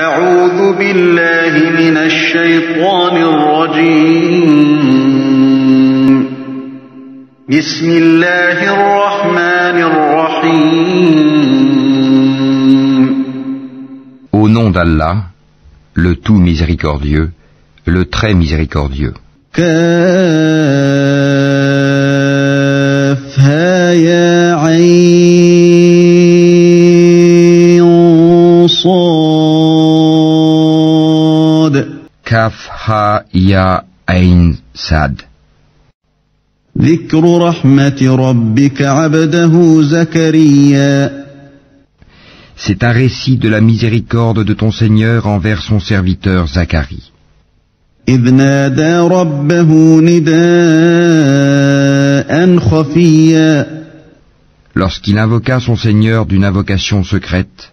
أعوذ بالله من الشيطان الرجيم بسم الله الرحمن الرحيم Au nom d'Allah, le tout miséricordieux, le très miséricordieux. كافها يا عين صاد Kaf ha ya ain sad. ذكر رحمة ربك عبده زكريا C'est un récit de la miséricorde de ton Seigneur envers son serviteur Zacharie. إذ نادى ربه نداء خفيا Lorsqu'il invoqua son Seigneur d'une invocation secrète,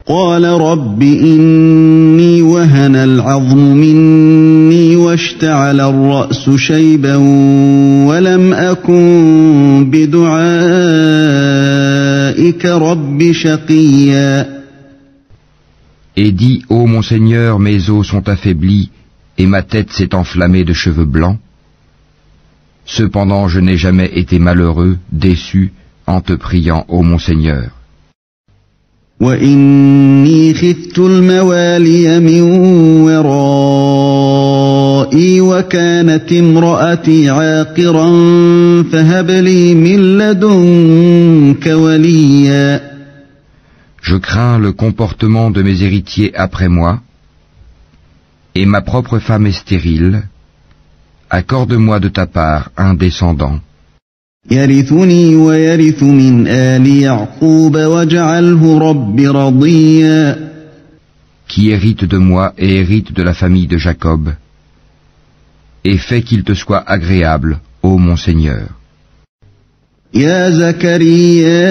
قال رب إني وهن العظم مني واشتعل الرأس شيبا ولم أكن بدعائك رب شقيا et dit, ô mon Seigneur, mes os sont affaiblis et ma tête s'est enflammée de cheveux blancs. Cependant, je n'ai jamais été malheureux, déçu, en te priant, ô mon Seigneur. وإني خفت الموالي من ورائي وكانت امرأتي عاقرا فهب لي من لدنك وليا Je crains le comportement de mes héritiers après moi, et ma propre femme est stérile. Accorde-moi de ta part un descendant, يرثني ويرث من آل يعقوب واجعله رب رضيا qui hérite de moi et hérite de la famille de Jacob, et fais qu'il te soit agréable, ô mon Seigneur. يا زكريا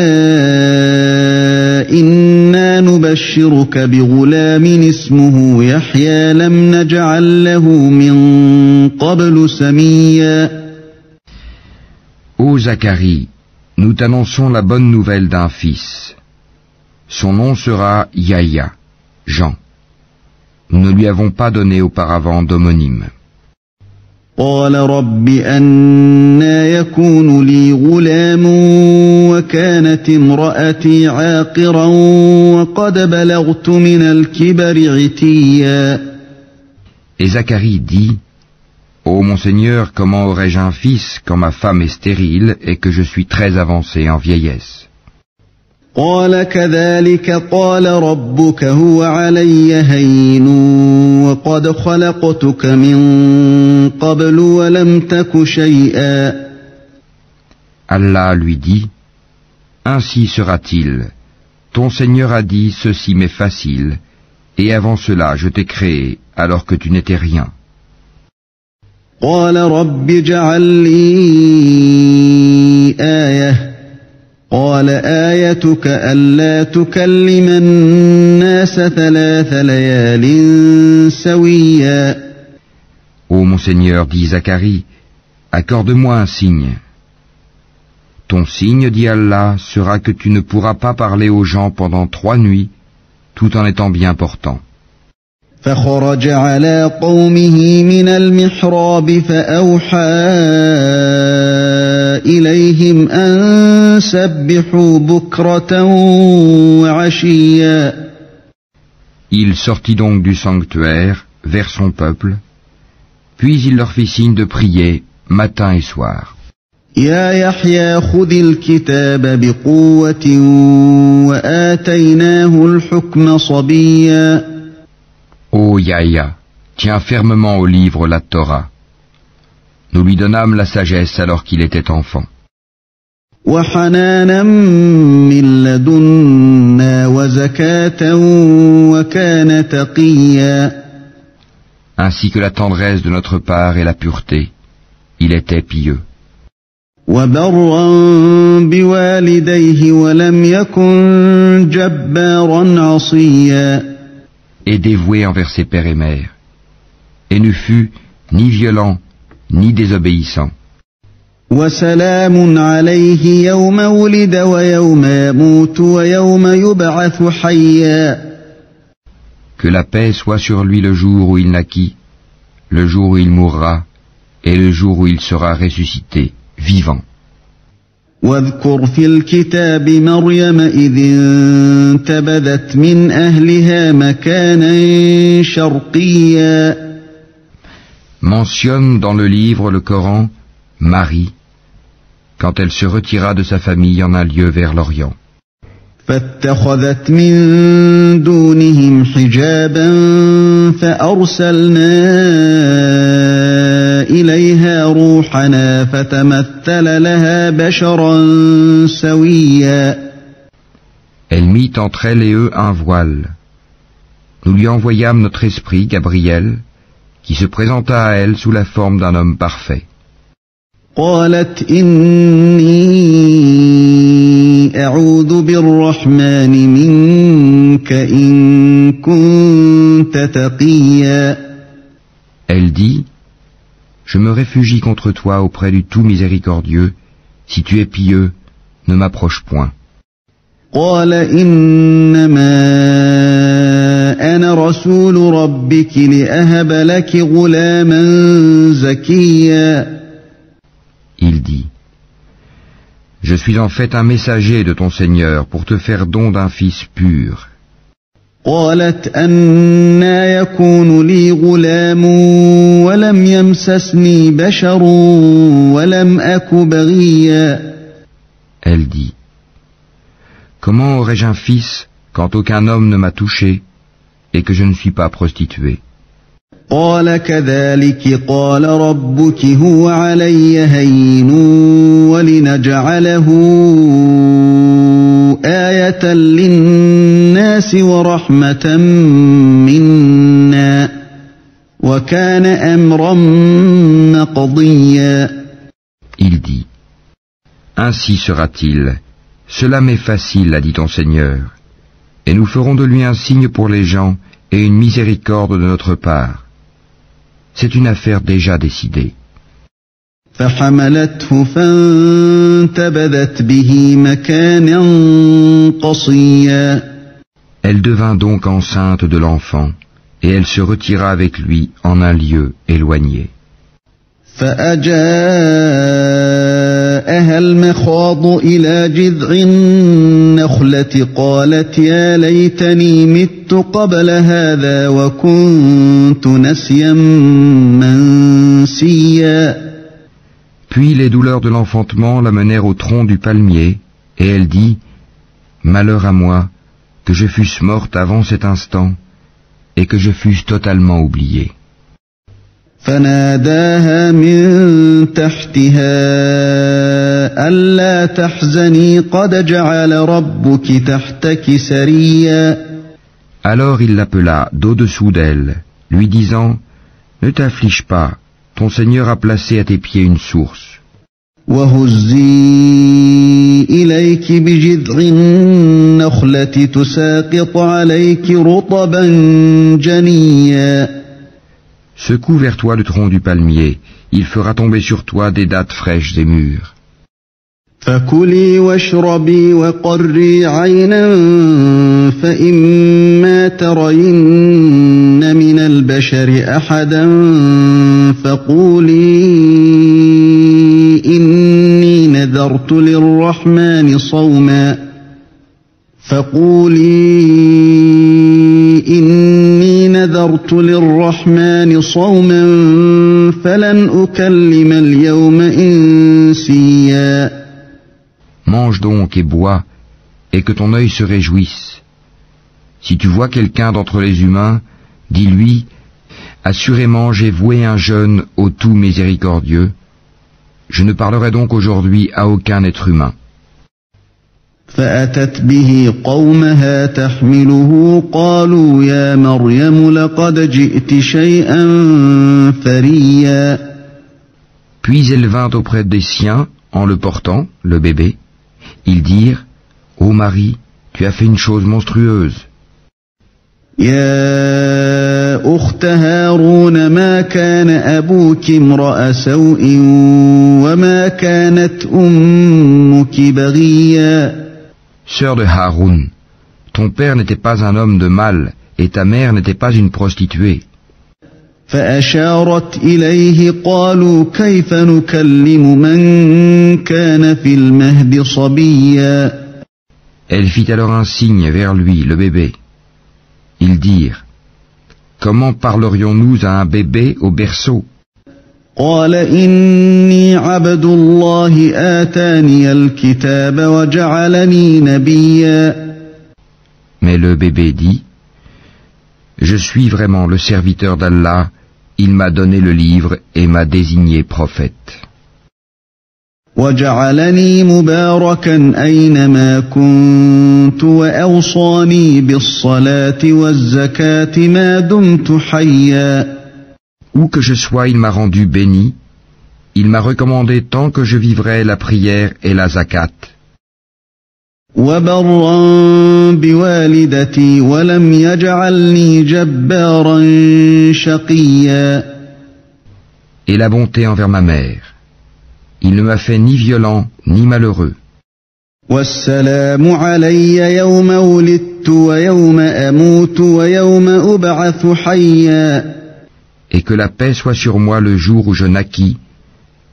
إنا نبشرك بغلام اسمه يحيى لم نجعل له من قبل سميا Ô Zacharie, nous t'annonçons la bonne nouvelle d'un fils. Son nom sera Yahya, Jean. Nous ne lui avons pas donné auparavant d'homonyme. قال رب أنى يكون لي غلام وكانت امرأتي عاقرا وقد بلغت من الكبر عتيا Et Zacharie dit, ô mon Seigneur, comment aurais-je un fils quand ma femme est stérile et que je suis très avancé en vieillesse? قال كذلك قال ربك هو علي هين وقد خلقتك من قبل ولم تك شيئا Allah lui dit, ainsi sera-t-il. Ton Seigneur a dit, ceci m'est facile, et avant cela je t'ai créé alors que tu n'étais rien. قال رب اجعل لي آية قال آيتك ألا تكلم الناس 3 ليال سويا Ô mon Seigneur, dit Zacharie, accorde-moi un signe. Ton signe, dit Allah, sera que tu ne pourras pas parler aux gens pendant 3 nuits, tout en étant bien portant. فخرج على قومه من المحراب فأوحى إليهم أن سبحوا بكرة وعشيا Il sortit donc du sanctuaire vers son peuple, puis il leur fit signe de prier matin et soir. يا يحيى خذ الكتاب بقوة وآتيناه الحكم صبيا Ô Yahya, tiens fermement au livre la Torah. Nous lui donnâmes la sagesse alors qu'il était enfant. وحنانا من لدنا وزكاة وكان تقيا Ainsi que la tendresse de notre part et la pureté, il était pieux. وبرا بوالديه ولم يكن جبارا عصيا Et dévoué envers ses pères et mères, et ne fut ni violent, ni désobéissant. وسلام عليه يوم ولد ويوم يموت ويوم يبعث حيا Que que la paix soit sur lui le jour où il naquit, le jour où il mourra, et le jour où il sera ressuscité, vivant. واذكر في الكتاب مريم إذ انتبذت من أهلها مكانا شرقيا. Mentionne dans le livre le Coran Marie, quand elle se retira de sa famille en un lieu vers l'Orient. فاتخذت من دونهم حجابا فأرسلنا إليها روحنا فتمثل لها بشرا سويا. Elle mit entre elle et eux un voile. Nous lui envoyâmes notre esprit, Gabriel, qui se présenta à elle sous la forme d'un homme parfait. قالت إني أعوذ بالرحمن منك إن كنت تقيا. Elle dit, je me réfugie contre toi auprès du tout miséricordieux. Si tu es pieux, ne m'approche point. قال إنما أنا رسول ربك لأهب لك غلاما زكيا. Il dit, je suis en fait un messager de ton Seigneur pour te faire don d'un fils pur. قالت أنى يكون لي غلام ولم يمسسني بشر ولم أك بغيا. Elle dit, comment aurais-je un fils quand aucun homme ne m'a touché et que je ne suis pas prostituée? قال كذلك قال ربك هو علي هين ولنجعله آية للناس ورحمة منا وكان أمرا مقضيا. Il dit, ainsi sera-t-il. Cela m'est facile, a dit ton Seigneur, et nous ferons de lui un signe pour les gens et une miséricorde de notre part. C'est une affaire déjà décidée. فحملته فانتبذت به مكانا قصيا. Elle devint donc enceinte de l'enfant, et elle se retira avec lui en un lieu éloigné. فأجاءها المخاض إلى جذع النخلة قالت يا ليتني مت قبل هذا وكنت نسيا منسيا. Puis les douleurs de l'enfantement la menèrent au tronc du palmier, et elle dit, malheur à moi, que je fusse morte avant cet instant, et que je fusse totalement oubliée. فناداها من تحتها ألا تحزني قد جعل ربك تحتك سريا. Alors il l'appela d'au-dessous d'elle, lui disant, ne t'afflige pas, ton Seigneur a placé à tes pieds une source. وهزي إليك بجذع النخلة تساقط عليك رطبا جنيا. Secoue vers toi le tronc du palmier, il fera tomber sur toi des dattes fraîches et mûres. فكلي واشربي وقري عينا فإما ترين من البشر أحدا فقولي إني نذرت للرحمن صوما فلن أكلم اليوم إنسيا. Mange donc et bois, et que ton œil se réjouisse. Si tu vois quelqu'un d'entre les humains, dis-lui, assurément j'ai voué un jeûne au tout miséricordieux. Je ne parlerai donc aujourd'hui à aucun être humain. فأتت به قومها تحمله قالوا يا مريم لقد جئت شيئا فريا. Puis elle vint auprès des siens, en le portant, le bébé. Ils dirent, ô Marie, tu as fait une chose monstrueuse. يا أخت هارون ما كان أبوك امرأ سوء وما كانت أمك بغيا. Sœur de Haroun, ton père n'était pas un homme de mal, et ta mère n'était pas une prostituée. فأشارت إليه قالوا كيف نكلم من كان في المهد صبيا. Elle fit alors un signe vers lui, le bébé. Ils dirent, comment parlerions-nous à un bébé au berceau? قال إني عبد الله آتاني الكتاب وجعلني نبيا. Mais le bébé dit, je suis vraiment le serviteur d'Allah, il m'a donné le livre et m'a désigné prophète. وجعلني مباركا أينما كنت وأوصاني بالصلاة والزكاة ما دمت حيا. Où que je sois, il m'a rendu béni. Il m'a recommandé tant que je vivrai la prière et la zakat. وبرا بوالدتي ولم يجعلني جبارا شقيا. Et la bonté envers ma mère. Il ne m'a fait ni violent ni malheureux. والسلام علي يوم ولدت ويوم أموت ويوم أبعث حيا. Et que la paix soit sur moi le jour où je naquis,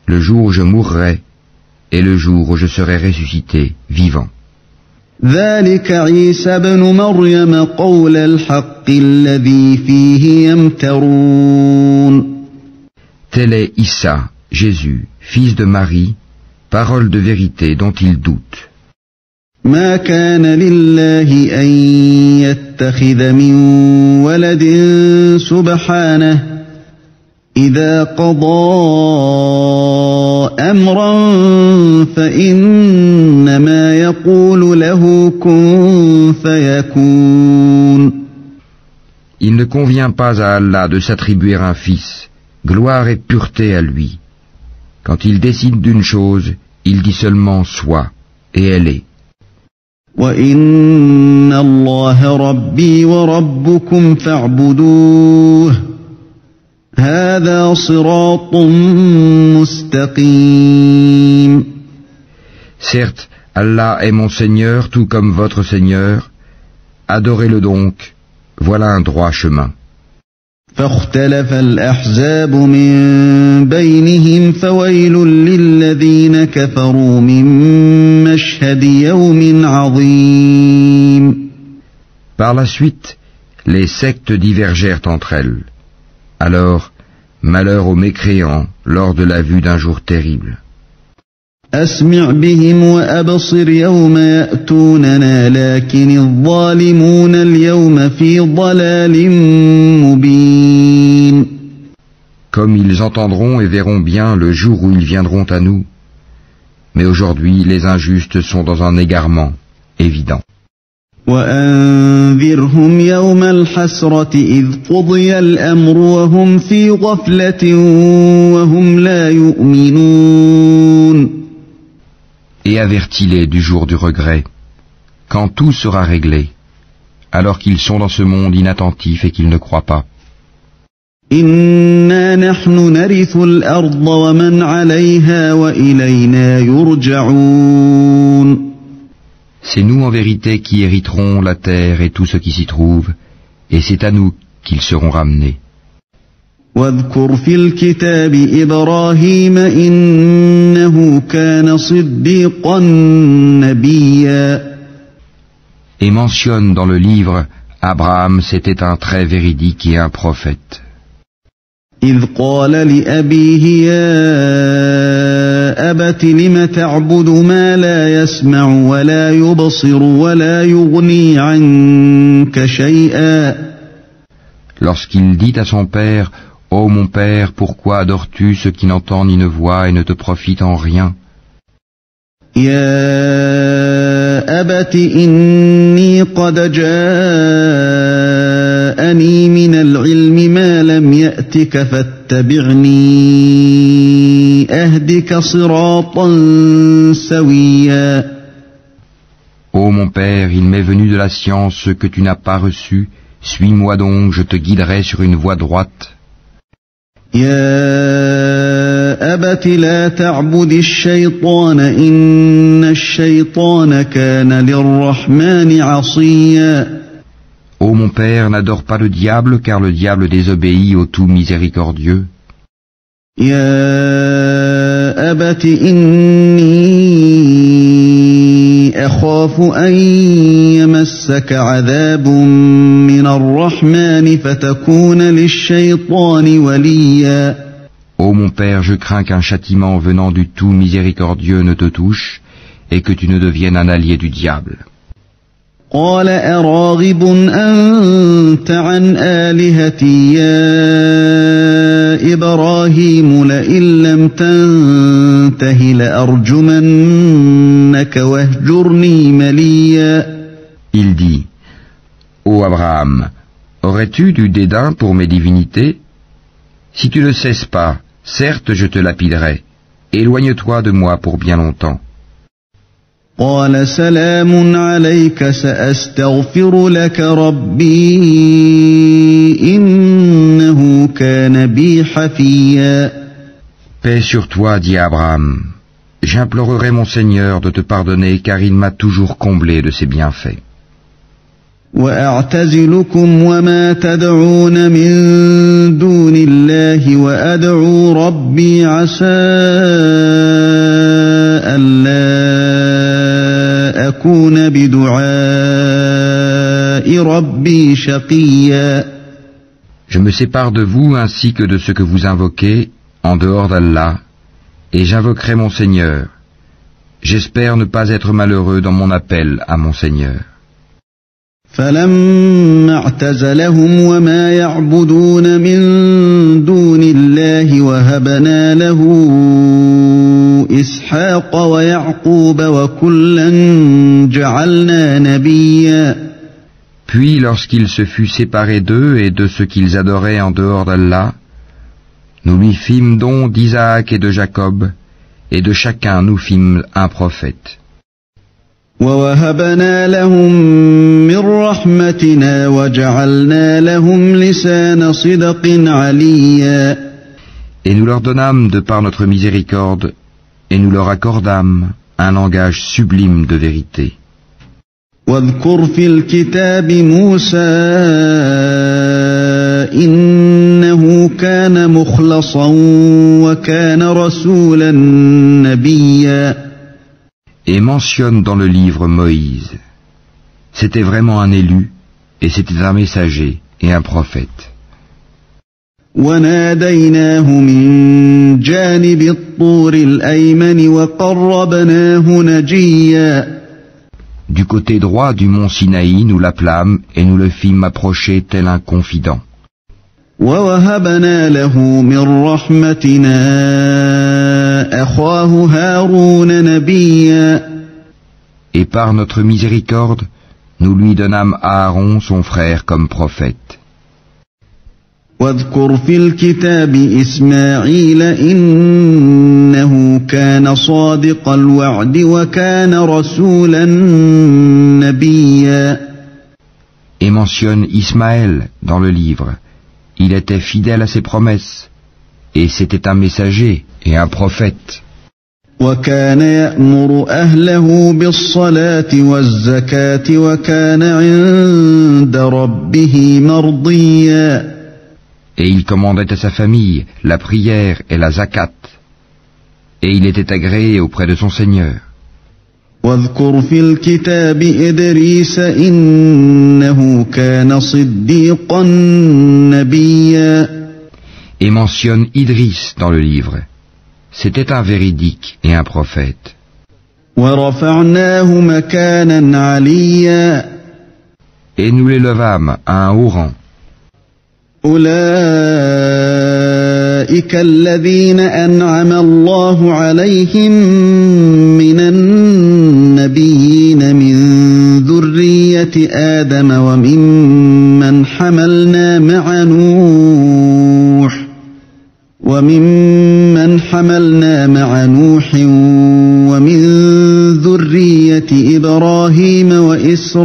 le jour où je mourrai, et le jour où je serai ressuscité, vivant. ذلك عيسى بن مريم قول الحق الذي فيه يمترون. Tel est Issa, Jésus, fils de Marie, parole de vérité dont ils doutent. ما كان لله أن يتخذ من ولد سبحانه إذا قضى أمرا فإنما يقول له كن فيكون. Il ne convient pas à Allah de s'attribuer un fils, gloire et pureté à lui. Quand il décide d'une chose, il dit seulement sois, et elle est. وَإِنَّ اللَّهَ رَبِّي وَرَبُّكُمْ فَاعْبُدُوهُ هَذَا صِرَاطٌ مُسْتَقِيمٌ. Certes, Allah est mon Seigneur tout comme votre Seigneur. Adorez-le donc, voilà un droit chemin. فاختلف الأحزاب من بينهم فويل للذين كفروا من مشهد يوم عظيم. Par la suite, les sectes divergèrent entre elles. Alors, malheur aux mécréants lors de la vue d'un jour terrible. أسمع بهم وأبصر يوم يأتوننا لكن الظالمون اليوم في ضلال مبين. Comme ils entendront et verront bien le jour où ils viendront à nous. Mais aujourd'hui, les injustes sont dans un égarement évident. وأنذرهم يوم الحسرة إذ قضي الأمر وهم في غفلة وهم لا يؤمنون. Et avertis-les du jour du regret, quand tout sera réglé, alors qu'ils sont dans ce monde inattentif et qu'ils ne croient pas. إنا نحن نرث الأرض ومن عليها وإلينا يرجعون. C'est nous en vérité qui hériterons la terre et tout ce qui s'y trouve, et c'est à nous qu'ils seront ramenés. واذكر في الكتاب إبراهيم إنه كان صديقا نبيا. Et mentionne dans le livre, Abraham c'était un très véridique et un prophète. إذ قال لأبيه يا أبت لم تعبد ما لا يسمع ولا يبصر ولا يغني عنك شيئا. Lorsqu'il dit à son père, ô mon père, pourquoi adores-tu ce qui n'entend ni ne voit et ne te profite en rien? يا أبت إني قد جاءني من العلم ما لم يأتك فاتبعني أهدك صراطا سويا. Ô mon père, il m'est venu de la science ce que tu n'as pas reçu, suis-moi donc, je te guiderai sur une voie droite. يا أبت لا تعبد الشيطان إن الشيطان كان للرحمن عصيا. Ô mon père, n'adore pas le diable, car le diable désobéit au tout miséricordieux. يا أبت إني أخاف أن يمسك عذاب من الرحمن فتكون للشيطان وليا. Ô mon père, je crains qu'un châtiment venant du tout miséricordieux ne te touche et que tu ne deviennes un allié du diable. قال أراغب أنت عن آلهتي يا إبراهيم لئن لم تنته لأرجمنك واهجرني مليا. Il dit, Ô Abraham, aurais-tu du dédain pour mes divinités? Si tu ne cesses pas, certes je te lapiderai. Éloigne-toi de moi pour bien longtemps. قال سلام عليك سأستغفر لك ربي إنه كان بي حفيا. Paix sur toi, dit Abraham. J'implorerai mon Seigneur de te pardonner car il m'a toujours comblé de ses bienfaits. وأعتزلكم وما تدعون من دون الله وأدعو ربي عسى ألا أكون بدعاء ربي شقيا. Je me sépare de vous ainsi que de ce que vous invoquez en dehors d'Allah, et j'invoquerai mon Seigneur. J'espère ne pas être malheureux dans mon appel à mon Seigneur. فلما اعتزلهم وما يعبدون من دون الله وهبنا له إسحاق ويعقوب وكلا جعلنا نبيا. Puis lorsqu'il se fut séparé d'eux et de ce qu'ils adoraient en dehors d'Allah, nous lui fîmes don d'Isaac et de Jacob, et de chacun nous fîmes un prophète. ووهبنا لهم من رحمتنا وجعلنا لهم لسان صدق عليا. Et nous leur donnâmes de par notre miséricorde, et nous leur accordâmes un langage sublime de vérité. واذكر في الكتاب موسى إنه كان مخلصا وكان رسولا نبيا. Et mentionne dans le livre Moïse. C'était vraiment un élu, et c'était un messager et un prophète. وناديناه من جانب الطور الأيمن وقربناه نجيا. Du côté droit du mont Sinaï, nous l'appelâmes et nous le fîmes approcher tel un confident. ووهبنا له من رحمتنا أخاه هارون نبيا. Et par notre miséricorde, nous lui donnâmes Aaron son frère comme prophète. واذكر في الكتاب إسماعيل إنه كان صادق الوعد وكان رسولا نبيا. Et mentionne Ismaël dans le livre. Il était fidèle à ses promesses, et c'était un messager et un prophète. وكان يأمر أهله بالصلاة والزكاة وكان عند ربه مرضيا. Et il commandait à sa famille la prière et la zakat, et il était agréé auprès de son Seigneur. واذكر في الكتاب إدريس إنه كان صديقا نبيا. Et mentionne Idris dans le livre. C'était un véridique et un prophète. ورفعناه مكانا عليا. Et nous l'élevâmes à un haut rang. أولئك الذين أنعم الله عليهم من النبيين من ذرية آدم وممن حملنا مع نوح ومن ذرية إبراهيم وإسرائيل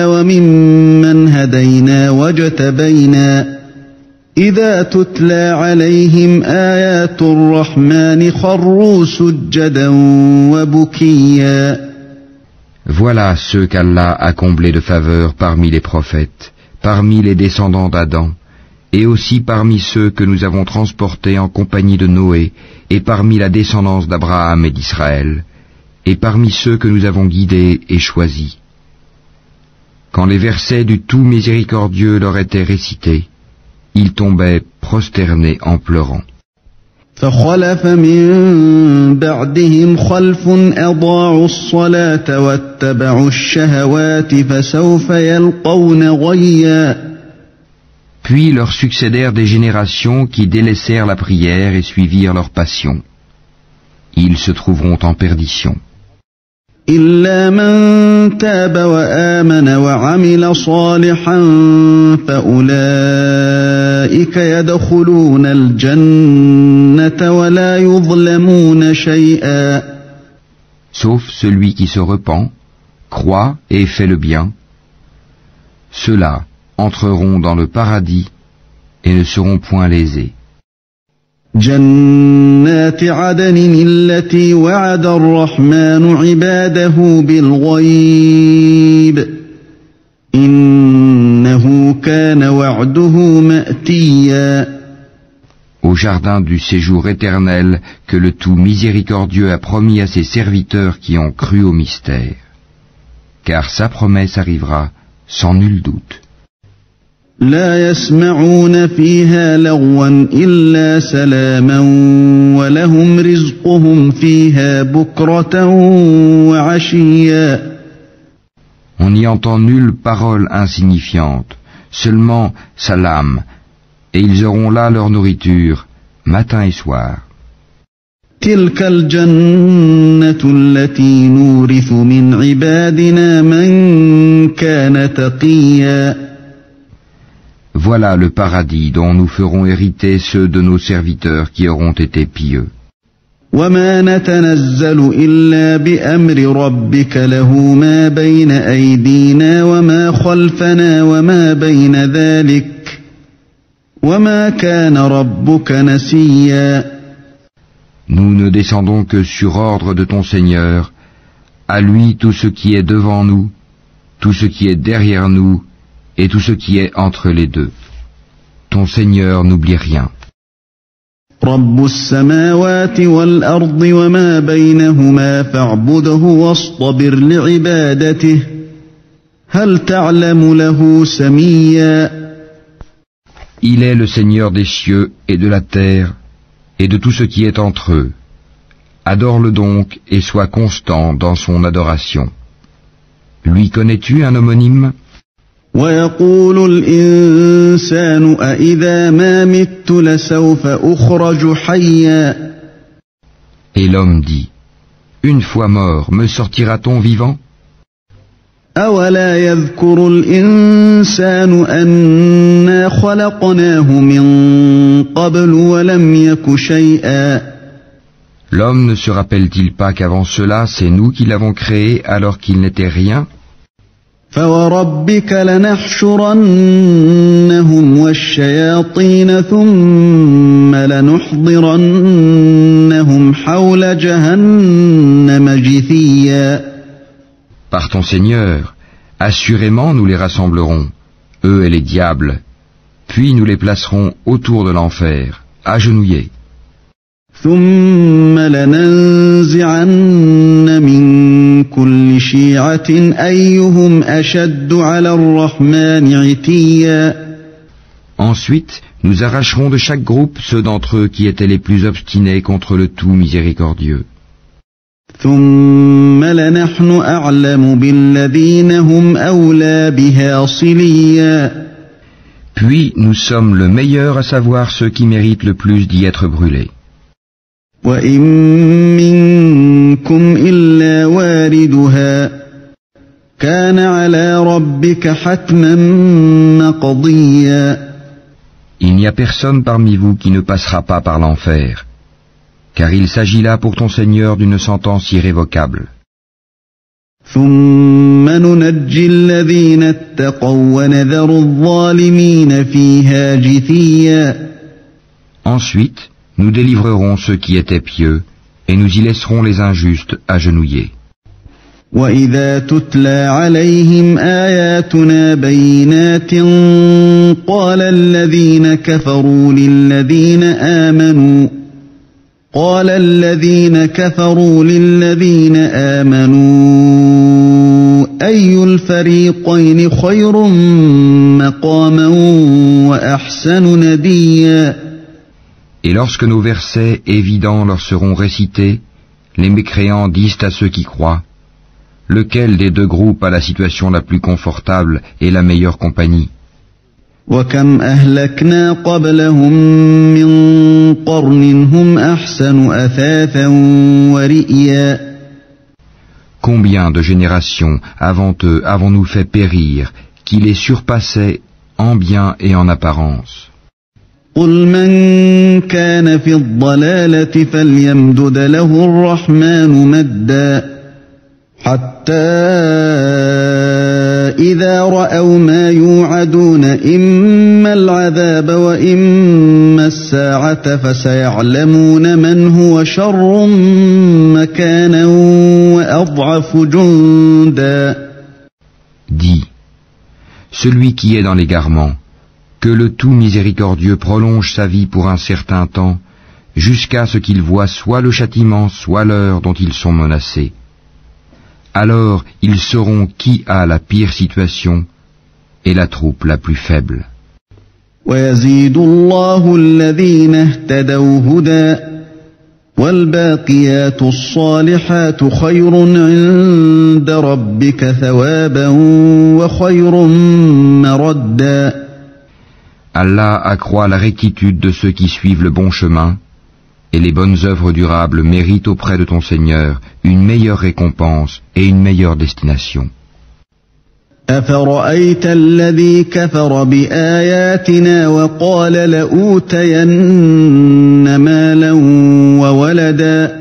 وممن هدينا واجتبينا إذا تتلى عليهم آيات الرحمن خروا سجدا وبكيا. Voilà ceux qu'Allah a comblés de faveur parmi les prophètes, parmi les descendants d'Adam, et aussi parmi ceux que nous avons transportés en compagnie de Noé, et parmi la descendance d'Abraham et d'Israël, et parmi ceux que nous avons guidés et choisis. Quand les versets du Tout Miséricordieux leur étaient récités, ils tombaient prosternés en pleurant. فخلف من بعدهم خلف أضاعوا الصلاة واتبعوا الشهوات فسوف يلقون غيا. Puis leur succédèrent des générations qui délaissèrent la prière et suivirent leur passion. Ils se trouveront en perdition. إلا من تاب وآمن وعمل صالحا فأولئك يدخلون الجنة ولا يظلمون شيئا. Sauf celui qui se repent, croit et fait le bien. Ceux-là entreront dans le paradis et ne seront point lésés. جنات عدن التي وعد الرحمن عباده بالغيب إنه كان وعده مأتيا. Au jardin du séjour éternel que le Tout Miséricordieux a promis à ses serviteurs qui ont cru au mystère. Car sa promesse arrivera sans nul doute. لا يسمعون فيها لغوا إلا سلاما ولهم رزقهم فيها بكرة وعشيا. On n'y entend nulle parole insignifiante, seulement salam, et ils auront là leur nourriture, matin et soir. تلك الجنة التي نورث من عبادنا من كان تقيا. Voilà le paradis dont nous ferons hériter ceux de nos serviteurs qui auront été pieux. وما نتنزل إلا بأمر ربك له ما بين أيدينا وما خلفنا وما بين ذلك وما كان ربك نسيا. Nous ne descendons que sur ordre de ton Seigneur, à lui tout ce qui est devant nous, tout ce qui est derrière nous, et tout ce qui est entre les deux. Ton Seigneur n'oublie rien. رب السماوات والأرض وما بينهما فاعبده واصطبر لعبادته هل تعلم له سميا. Il est le Seigneur des cieux et de la terre et de tout ce qui est entre eux. Adore-le donc et sois constant dans son adoration. Lui connais-tu un homonyme? ويقول الإنسان أإذا ما مت لسوف أخرج حيا. Et l'homme dit, une fois mort, me sortira-t-on vivant? أولا يذكر الإنسان أنا خلقناه من قبل ولم يك شيئا. L'homme ne se rappelle-t-il pas qu'avant cela, c'est nous qui l'avons créé alors qu'il n'était rien? فوربك لنحشرنهم والشياطين ثم لنحضرنهم حول جهنم جثيا. Par ton Seigneur, assurément nous les rassemblerons, eux et les diables, puis nous les placerons autour de l'enfer, agenouillés. ثم لننزعن من كل شيعة أيهم أشد على الرحمن عتيا. Ensuite, nous arracherons de chaque groupe ceux d'entre eux qui étaient les plus obstinés contre le Tout Miséricordieux. ثم لنحن أعلم بالذين هم أولى بها صليا. Puis nous sommes le meilleur à savoir ceux qui méritent le plus d'y être brûlés. وإن منكم إلا واردها كان على ربك حتما مقضيا. Il n'y a personne parmi vous qui ne passera pas par l'enfer, car il s'agit là pour ton Seigneur d'une sentence irrévocable. ثم ننجي الذين اتقوا ونذر الظالمين فيها جثيا. Ensuite, nous délivrerons ceux qui étaient pieux, et nous y laisserons les injustes agenouillés. وإذا تتلى عليهم آياتنا بينات قال الذين كفروا للذين آمنوا أي الفريقين خير مقاما وأحسن نديا. Et lorsque nos versets évidents leur seront récités, les mécréants disent à ceux qui croient: lequel des deux groupes a la situation la plus confortable et la meilleure compagnie? وكم أهلكنا قبلهم من قرن هم أحسن أثاثا ورئيا. Combien de générations avant eux avons-nous fait périr, qui les surpassaient en bien et en apparence? قل من كان في الضلالة فليمدد له الرحمن مدا حتى إذا رأوا ما يوعدون إما العذاب وإما الساعة فسيعلمون من هو شر مكانا وأضعف جندا. Dis, celui qui est dans l'égarement, que le tout miséricordieux prolonge sa vie pour un certain temps, jusqu'à ce qu'il voie soit le châtiment, soit l'heure dont ils sont menacés. Alors ils sauront qui a la pire situation et la troupe la plus faible. ويزيد الله الذين اهتدوا هدى والباقيات الصالحات خير عند ربك ثوابا وخير مردا. Allah accroît la rectitude de ceux qui suivent le bon chemin, et les bonnes œuvres durables méritent auprès de ton Seigneur une meilleure récompense et une meilleure destination. أفرأيت الذي كفر بآياتنا وقال لأوتين مالا وولدا.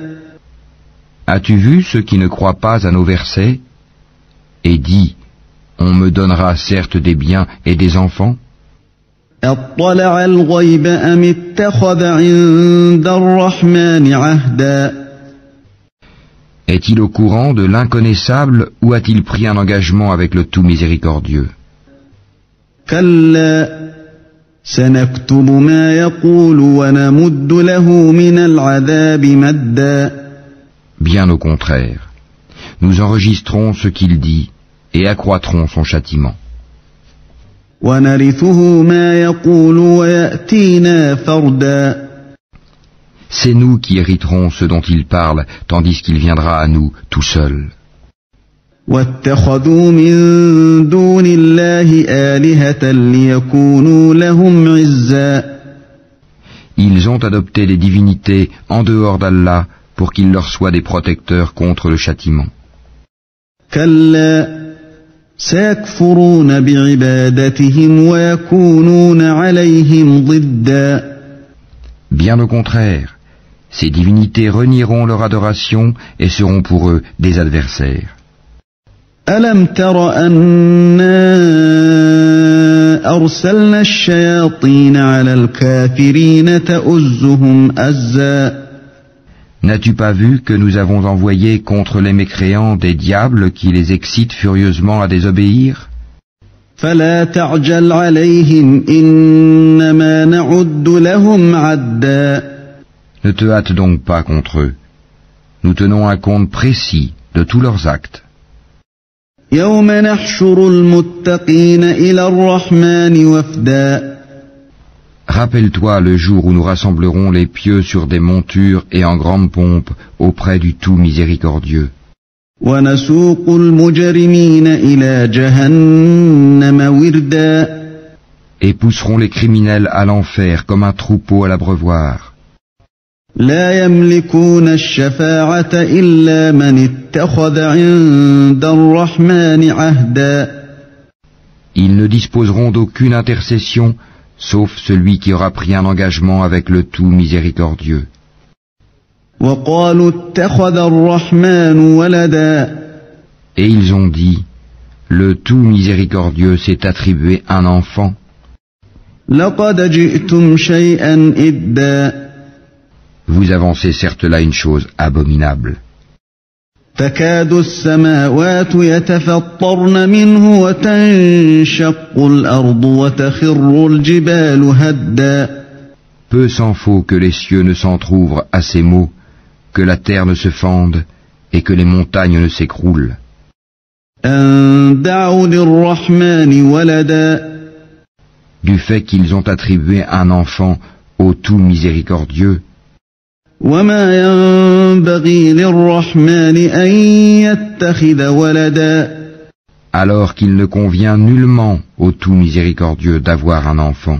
As-tu vu ceux qui ne croient pas à nos versets et dit: on me donnera certes des biens et des enfants? أطلع الغيب أم اتخذ عند الرحمن عهدا. Est-il au courant de l'inconnaissable ou a-t-il pris un engagement avec le tout miséricordieux? كلا سنكتب ما يقول ونمد له من العذاب مدا. Bien au contraire, nous enregistrons ce qu'il dit et accroîtrons son châtiment. ونرثه ما يقول ويأتينا فردا. C'est nous qui hériterons ce dont il parle, tandis qu'il viendra à nous tout seul. واتخذوا من دون الله آلهة ليكونوا لهم عزا. Ils ont adopté des divinités en dehors d'Allah pour qu'ils leur soient des protecteurs contre le châtiment. كلا سيكفرون بعبادتهم ويكونون عليهم ضدا. Bien au contraire, ces divinités renieront leur adoration et seront pour eux des adversaires. ألم تر أنا أرسلنا الشياطين على الكافرين تؤزهم أزا. N'as-tu pas vu que nous avons envoyé contre les mécréants des diables qui les excitent furieusement à désobéir? فلا تعجل عليهم إنما نعد لهم عدا. Ne te hâte donc pas contre eux. Nous tenons un compte précis de tous leurs actes. يوم نحشر المتقين إلى الرحمن وفدا. Rappelle-toi le jour où nous rassemblerons les pieux sur des montures et en grande pompe auprès du tout miséricordieux. ونسوق المجرمين إلى جهنم وردا. Et pousserons les criminels à l'enfer comme un troupeau à l'abreuvoir. لا يملكون الشفاعة إلا من اتخذ عند الرحمن عهدا. Ils ne disposeront d'aucune intercession, sauf celui qui aura pris un engagement avec le tout miséricordieux. وقالوا اتخذ الرحمن ولدا. Et ils ont dit: le tout miséricordieux s'est attribué un enfant. لقد جئتم شيئا إدا. Vous avancez certes là une chose abominable. تكاد السماوات يتفطرن منه وتنشق الأرض وتخر الجبال هدا. Peu s'en faut que les cieux ne s'entr'ouvrent à ces mots, que la terre ne se fende et que les montagnes ne s'écroulent. أن دعوا للرحمن ولدا. Du fait qu'ils ont attribué un enfant au tout miséricordieux, وما ينبغي للرحمن أن يتخذ ولدا. alors qu'il ne convient nullement au tout miséricordieux d'avoir un enfant.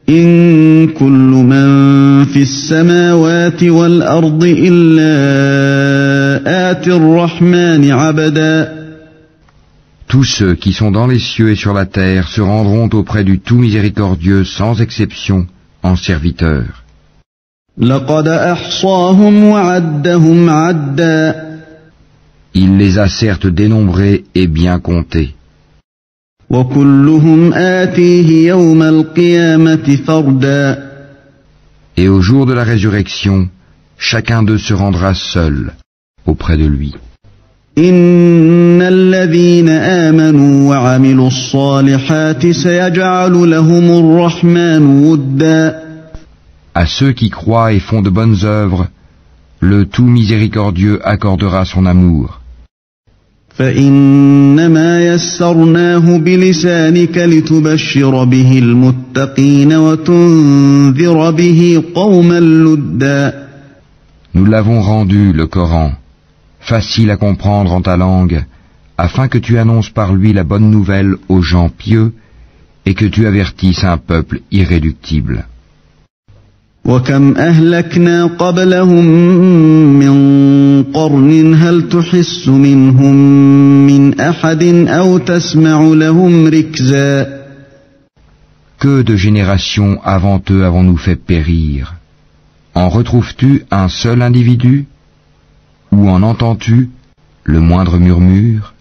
إن كل من في السماوات والأرض إلا آتي الرحمن عبدا. Tous ceux qui sont dans les cieux et sur la terre se rendront auprès du tout miséricordieux sans exception en serviteurs. لقد أحصاهم وعدهم عدا. Il les a certes dénombrés et bien comptés. وكلهم آتيه يوم القيامة فردا. Et au jour de la résurrection, chacun d'eux se rendra seul auprès de lui. إن الذين آمنوا وعملوا الصالحات سيجعل لهم الرحمن ودا. À ceux qui croient et font de bonnes œuvres, le tout miséricordieux accordera son amour. فإنما يسرناه بلسانك لتبشر به المتقين وتنذر به قوما لدا. Nous l'avons rendu, le Coran, facile à comprendre en ta langue, afin que tu annonces par lui la bonne nouvelle aux gens pieux et que tu avertisses un peuple irréductible. وكم أهلكنا قبلهم من قرن هل تحس منهم من أحد أو تسمع لهم ركزا. Que de générations avant eux avons-nous fait périr? En retrouves-tu un seul individu? Ou en entends-tu le moindre murmure?